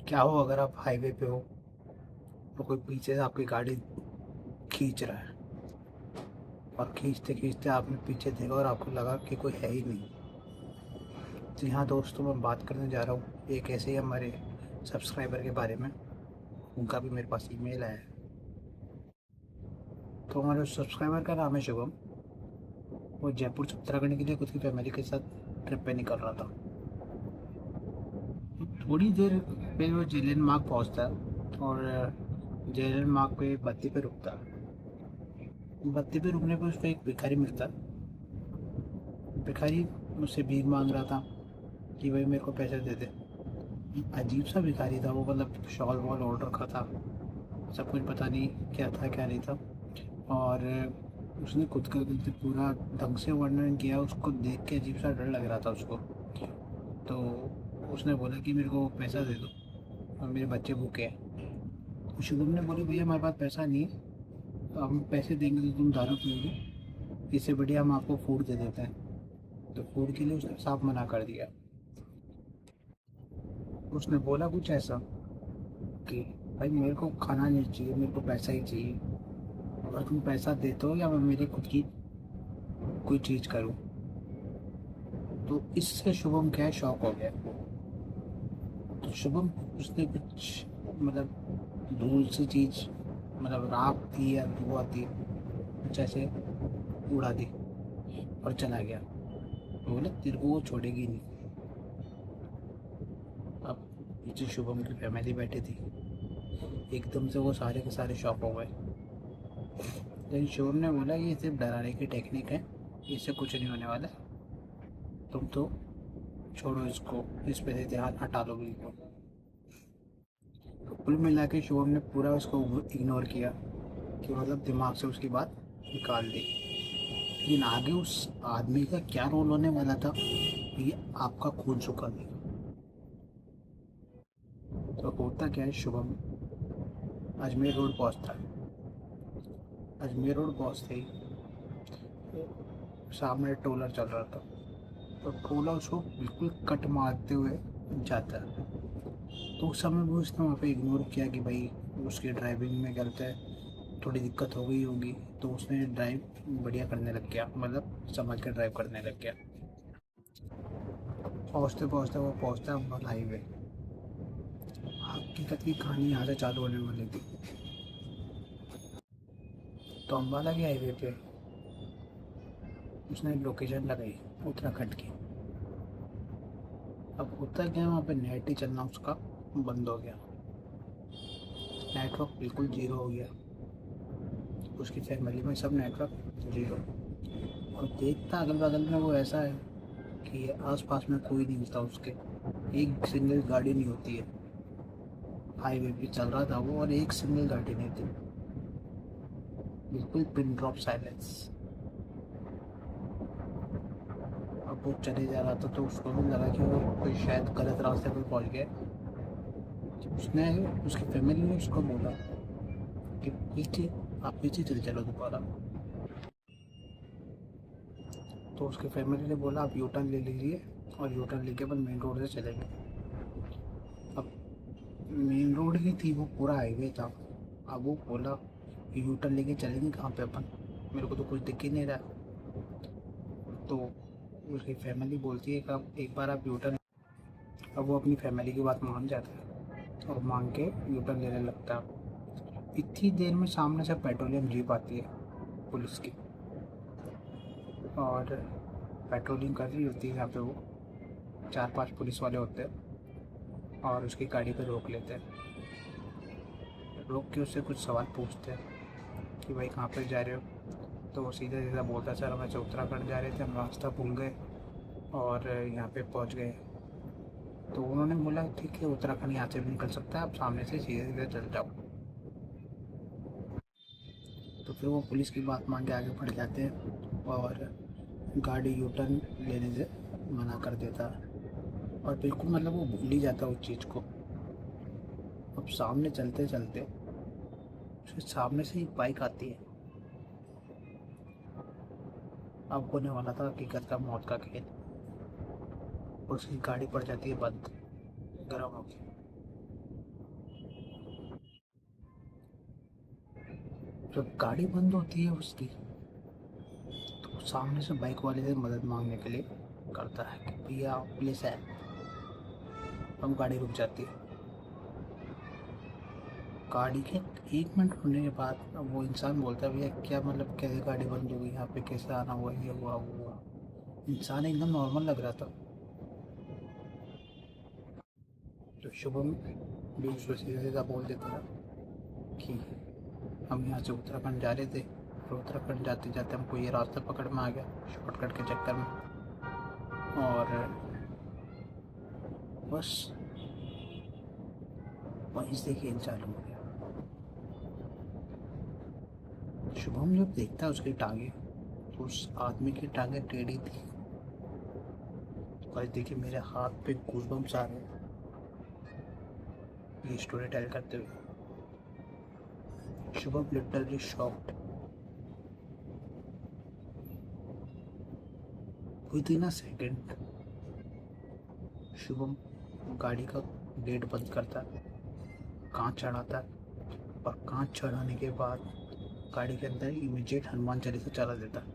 क्या हो अगर आप हाईवे पे हो तो कोई पीछे से आपकी गाड़ी खींच रहा है और खींचते खींचते आपने पीछे देखा और आपको लगा कि कोई है ही नहीं। जी हाँ दोस्तों, मैं बात करने जा रहा हूँ एक ऐसे ही हमारे सब्सक्राइबर के बारे में। उनका भी मेरे पास ईमेल आया है। तो हमारे सब्सक्राइबर का नाम है शुभम। वो जयपुर से उत्तराखंड के लिए खुद की फैमिली के साथ ट्रिप पे निकल रहा था। थोड़ी देर पे वो जेलियन मार्ग पहुँचता है और जेलियन मार्ग पे बत्ती पे रुकता है। बत्ती पे रुकने पे उसको एक भिखारी मिलता है। भिखारी मुझसे भीख मांग रहा था कि भाई मेरे को पैसे दे दे। अजीब सा भिखारी था वो, मतलब शॉल वॉल ओढ़ रखा था, सब कुछ पता नहीं क्या था क्या नहीं था। और उसने खुद का पूरा ढंग से वर्णन किया, उसको देख के अजीब सा डर लग रहा था उसको। तो उसने बोला कि मेरे को पैसा दे दो और मेरे बच्चे भूखे हैं। तो शुभम ने बोला भैया हमारे पास पैसा नहीं है, तो हम पैसे देंगे तो तुम दारू पियोगे, इससे बढ़िया हम आपको फूड दे देते हैं। तो फूड के लिए उसने साफ मना कर दिया। उसने बोला कुछ ऐसा कि भाई मेरे को खाना नहीं चाहिए, मेरे को पैसा ही चाहिए, और तुम पैसा देते हो या मैं मेरी खुद की कोई चीज़ करूँ। तो इससे शुभम क्या है, शौक हो गया। तो शुभम उसने कुछ मतलब धूल सी चीज़, मतलब राख थी या धुआं थी, कुछ ऐसे उड़ा दी और चला गया। बोले तेरे को वो छोड़ेगी नहीं। अब पीछे शुभम की फैमिली बैठी थी, एकदम से वो सारे के सारे शॉक हो गए। लेकिन शुभम ने बोला ये सिर्फ डराने की टेक्निक है, इससे कुछ नहीं होने वाला, तुम तो छोड़ो इसको, इस पे से ध्यान हटा लो बिल्कुल। तो कुल मिला के शुभम ने पूरा उसको इग्नोर किया, कि मतलब दिमाग से उसकी बात निकाल दी। लेकिन आगे उस आदमी का क्या रोल होने वाला था ये आपका खून सुखा देगा। तो होता क्या है, शुभम अजमेर रोड पहुंचता है। अजमेर रोड पहुंचते ही सामने ट्रोलर चल रहा था, तो ट्रोलर उसको बिल्कुल कट मारते हुए जाता है। तो उस समय भी उसने वहाँ पे इग्नोर किया कि भाई उसकी ड्राइविंग में गलत है, थोड़ी दिक्कत हो गई होगी। तो उसने ड्राइव बढ़िया करने लग गया, मतलब समझ कर ड्राइव करने लग गया। पहुँचते पहुँचते वो पहुँचता है अम्बाला हाईवे। हकीकत की कहानी यहाँ से चालू होने वाली थी। तो अम्बाला के हाईवे पे उसने लोकेशन लगाई उत्तराखंड की। अब होता क्या है, वहाँ पे नेट ही चलना उसका बंद हो गया, नेटवर्क बिल्कुल जीरो हो गया। उसकी फैमिली में सब नेटवर्क जीरो। और देखता अगल बगल में वो ऐसा है कि आसपास में कोई नहीं मिलता उसके, एक सिंगल गाड़ी नहीं होती है। हाईवे पे चल रहा था वो और एक सिंगल गाड़ी नहीं थी, बिल्कुल पिन ड्रॉप साइलेंस। अब वो चले जा रहा था तो उसको भी लगा कि वो कोई शायद गलत रास्ते पर पहुंच गया। उसने उसकी फैमिली ने उसको बोला कि पीछे, आप पीछे चल चलो दोबारा। तो उसकी फैमिली ने बोला आप यू टर्न ले लीजिए और यू टर्न लेके अपन मेन रोड से चलेंगे। अब मेन रोड ही थी वो, पूरा हाईवे था। अब वो बोला यू टर्न लेके चलेंगे कहाँ पे अपन, मेरे को तो कुछ दिख ही नहीं रहा। तो उसकी फैमिली बोलती है कि अब एक बार आप यू टर्न। अब वो अपनी फैमिली की बात मान जाता है और मांग के यू टर्न लेने लगता है। इतनी देर में सामने से पेट्रोलियम जीप आती है पुलिस की, और पेट्रोलिंग कर रही होती है यहाँ पे वो। 4-5 पुलिस वाले होते हैं और उसकी गाड़ी पे रोक लेते हैं। रोक के उससे कुछ सवाल पूछते हैं कि भाई कहाँ पर जा रहे हो। तो वो सीधा सीधा बोलता है सर हम ऐसे उत्तराखंड जा रहे थे, हम रास्ता भूल गए और यहाँ पे पहुँच गए। तो उन्होंने बोला ठीक है उत्तराखंड यहाँ से भी निकल सकता है, आप सामने से सीधे सीधे चल जाओ। तो फिर वो पुलिस की बात मान के आगे बढ़ जाते हैं और गाड़ी यू टर्न लेने से मना कर देता है। और बिल्कुल मतलब वो भूल ही जाता है उस चीज़ को। अब सामने चलते चलते उसके सामने से एक बाइक आती है। अब होने वाला था हकीकत का मौत का खेल। और उसकी गाड़ी पड़ जाती है बंद, गर्म होगी। जब गाड़ी बंद होती है उसकी, तो सामने से बाइक वाले से मदद मांगने के लिए करता है कि भैया प्लीज है। अब गाड़ी रुक जाती है। गाड़ी के 1 मिनट रुकने के बाद अब वो इंसान बोलता है भैया क्या मतलब कैसे गाड़ी बंद हो गई, यहाँ पे कैसे आना हुआ, ये हुआ वो हुआ। इंसान एकदम नॉर्मल लग रहा था। तो शुभम भी उसको सीधा सीधा बोल देता था कि हम यहाँ से उत्तराखंड जा रहे थे, और उत्तराखंड जाते जाते हमको ये रास्ता पकड़ में आ गया शॉर्टकट के चक्कर में, और बस वहीं से खेल चालू हो गया। शुभम जब देखता है उसकी टांगे, तो उस आदमी की टांगे टेढ़ी थी। और देखिए मेरे हाथ पे गूज़बम्स आ रहे हैं ये स्टोरी टेल करते हुए। Shubham literally shocked. Within a second Shubham गाड़ी का गेट बंद करता है, कांच चढ़ाता है, और कांच चढ़ाने के बाद गाड़ी के अंदर इमीडिएट हनुमान चालीसा चला देता है।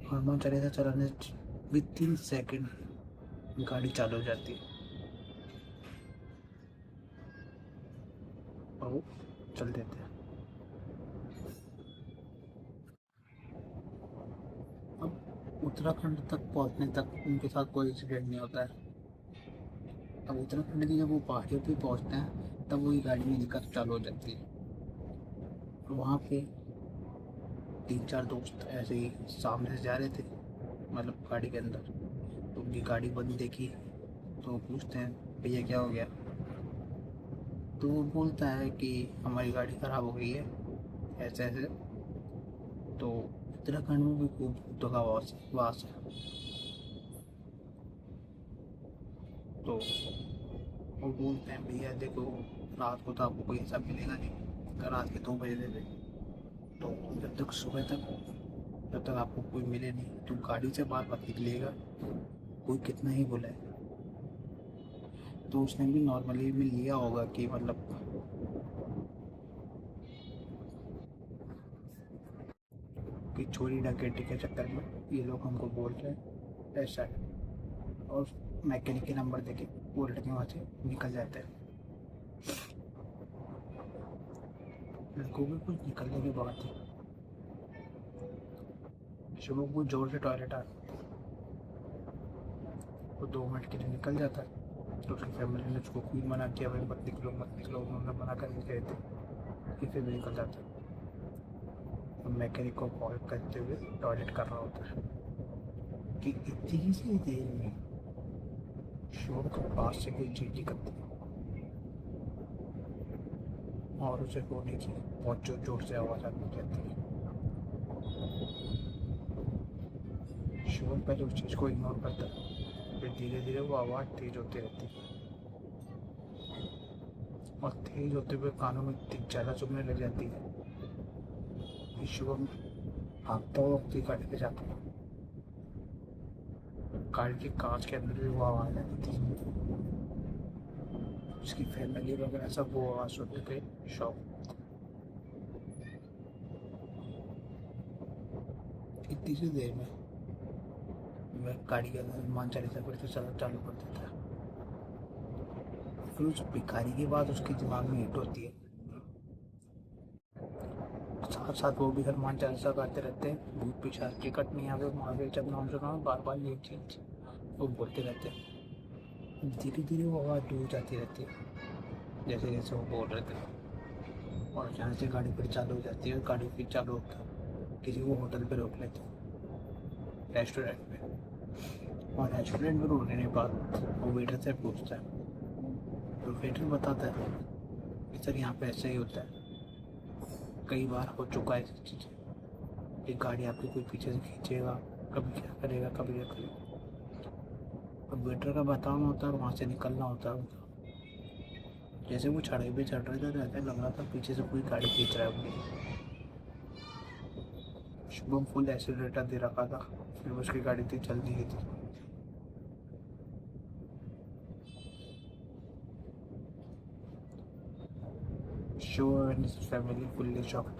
हनुमान चालीसा चलाने विद इन सेकेंड गाड़ी चालू हो जाती है और वो चल देते हैं। अब उत्तराखंड तक पहुंचने तक उनके साथ कोई इंसिडेंट नहीं होता है। अब उत्तराखंड की जब वो पहाड़ियों पे पहुंचते हैं तब वही गाड़ी निकल चालू हो जाती है। और वहाँ पे 3-4 दोस्त ऐसे ही सामने से जा रहे थे, मतलब गाड़ी के अंदर। तो उनकी गाड़ी बंद देखी तो वो पूछते हैं भैया क्या हो गया। तो वो बोलता है कि हमारी गाड़ी ख़राब हो गई है ऐसे ऐसे। तो उत्तराखंड में भी खूब भूतों का वास है। तो वो बोलते हैं भैया देखो रात को तो आपको कोई ऐसा मिलेगा नहीं, रात के 2 बजे दे। तो जब तक सुबह तक, जब तक आपको कोई मिले नहीं तो गाड़ी से बाहर मत निकलिएगा, कोई कितना ही बुलाए। तो उसने भी नॉर्मली में लिया होगा कि मतलब कि चोरी डकैती के चक्कर में ये लोग हमको बोल रहे हैं ऐसा है। और मैकेनिक के नंबर देके वो लड़के वहाँ से निकल जाते हैं। लड़कों के कुछ निकलने की बात है। शुभम को जोर से टॉयलेट आ, वो 2 मिनट के लिए निकल जाता है। तो उसकी फैमिली ने उसको खूब मना किया भाई मत निकलो मत निकलो, उन्होंने मना करके गए थे, फिर भी निकल जाता है। तो मैकेनिक को कॉल करते हुए टॉयलेट कर रहा होता है कि इतनी सी देर में शुभम के पास से कोई चीज निकलती है और उसे रोने की बहुत जोर जोर से आवाज़ आती रहती है। शुभम पहले उस चीज़ को इग्नोर करता है, फिर धीरे धीरे वो आवाज़ तेज होती रहती है और तेज होते हुए कानों में इतनी ज़्यादा चुभने लग जाती है कि शुभम भागता हुआ अपनी गाड़ी पे जाता है। गाड़ी के कांच के अंदर भी वो आवाज़ आती थी। उसकी फैमिली वगैरह सब वो आवाज़ सुनने पे शौक। इतनी सी देर में मैं गाड़ी के अंदर हनुमान चालीसा फिर से चला चालू कर देता है। फिर उस भिखारी के बाद उसके दिमाग में हिट होती है, साथ साथ वो भी हनुमान चालीसा गाते रहते हैं, भूत पिशाच की कटनी आवे महावीर जब नाम सुनाओ, बार बार ये चीज वो बोलते रहते हैं। धीरे धीरे वो आवाज़ दूर जाती रहती है जैसे जैसे वो बोल रहे थे, और जहाँ से गाड़ी फिर चालू हो जाती है। गाड़ी फिर चालू होता है, किसी को होटल पे रोक लेते हैं, रेस्टोरेंट पे। और रेस्टोरेंट में रोकने के बाद वो वेटर से पूछता है, तो वेटर बताता है कि सर यहाँ पे ऐसा ही होता है, कई बार हो चुका है ऐसी चीज़, कि गाड़ी आपकी कोई पीछे से खींचेगा, कभी क्या करेगा कभी क्या करेगा। अब वेटर का बताना होता है और वहाँ से निकलना होता है। जैसे वो चढ़ाई पे चढ़ रहे थे ऐसा लग रहा था पीछे से कोई गाड़ी खींच रहा है उनकी। शुभम फुल एक्सीलरेटर दे रखा था, फिर उसकी गाड़ी थी चल दी गई थी। Joe and his family fully shocked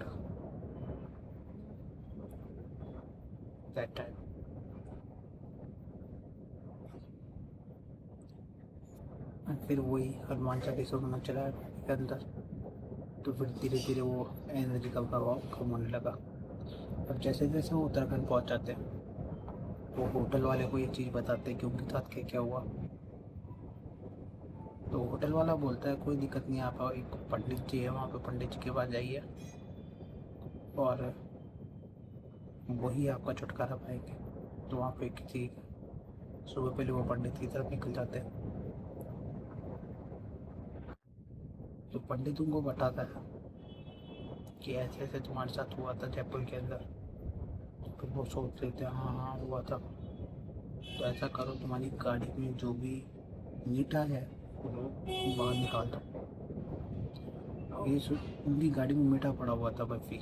that time. और फिर वही हनुमान चालीसा होना चला के अंदर, तो फिर धीरे धीरे वो एनर्जी का प्रभाव कम होने लगा। अब जैसे जैसे वो उत्तराखंड पहुंच जाते हैं, वो होटल वाले को ये चीज़ बताते हैं कि उनके साथ क्या क्या हुआ। तो होटल वाला बोलता है कोई दिक्कत नहीं, आप एक पंडित जी है वहाँ पे, पंडित जी के पास जाइए और वही आपका छुटकारा पाएंगे। तो वहाँ पे किसी सुबह पहले वो पंडित की तरफ निकल जाते हैं। तो पंडित उनको बताता है कि ऐसे ऐसे तुम्हारे साथ हुआ था जयपुर के अंदर। तो फिर वो सोच लेते हैं हाँ हाँ हुआ था। तो ऐसा करो, तुम्हारी गाड़ी में जो भी मीठा है वो बाहर निकाल दो। उनकी गाड़ी में मीठा पड़ा हुआ था, बर्फी।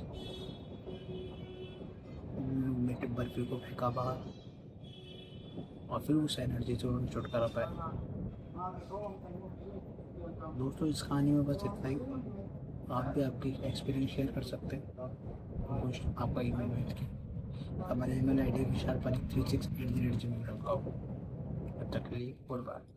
मीठे बर्फी को फेंका बाहर और फिर उस एनर्जी से उन्होंने छुटकारा पाया। दोस्तों इस कहानी में बस इतना ही। आप भी आपकी एक्सपीरियंस शेयर कर सकते हैं, कुछ आपका ईमेल भेज के। हमारी ईमेल ID विशाल पानी 36@gmail.com। तब तक के लिए गुड बाय।